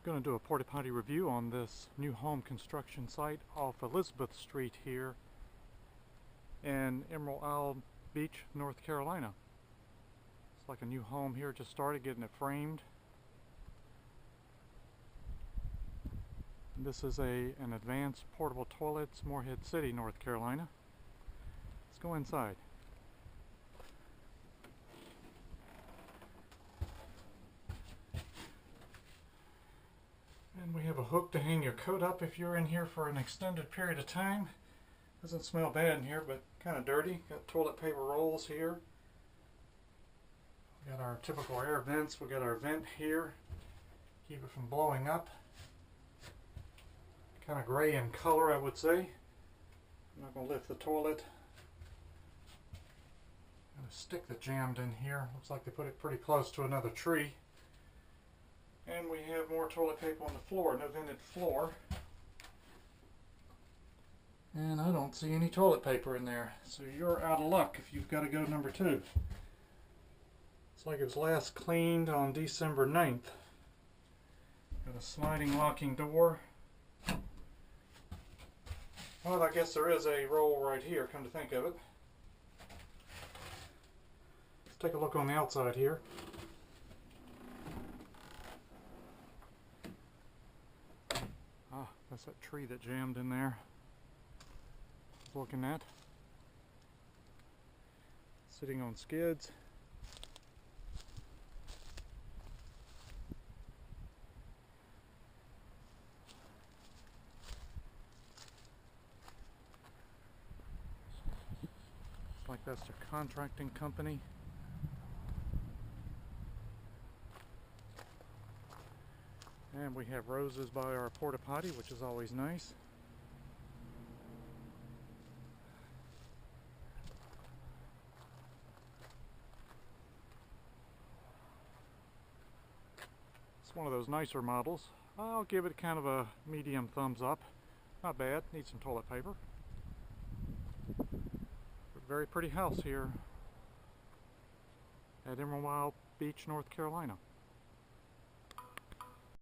Going to do a porta potty review on this new home construction site off Elizabeth Street here in Emerald Isle Beach, North Carolina. It's like a new home here, just started getting it framed. This is an advanced portable toilet, Morehead City, North Carolina. Let's go inside. And we have a hook to hang your coat up if you're in here for an extended period of time. Doesn't smell bad in here, but kind of dirty. Got toilet paper rolls here. We got our typical air vents. We got our vent here. Keep it from blowing up. Kind of gray in color, I would say. I'm not going to lift the toilet. Got a stick that jammed in here. Looks like they put it pretty close to another tree. And we have more toilet paper on the floor, no vented floor. And I don't see any toilet paper in there, so you're out of luck if you've got to go number 2. It's like it was last cleaned on December 9th. Got a sliding locking door. Well, I guess there is a roll right here, come to think of it. Let's take a look on the outside here. Ah, that's that tree that jammed in there. I was looking at. Sitting on skids. Like that's their contracting company. And we have roses by our porta potty, which is always nice. It's one of those nicer models. I'll give it kind of a medium thumbs up. Not bad. Needs some toilet paper. Very pretty house here at Emerald Isle Beach, North Carolina.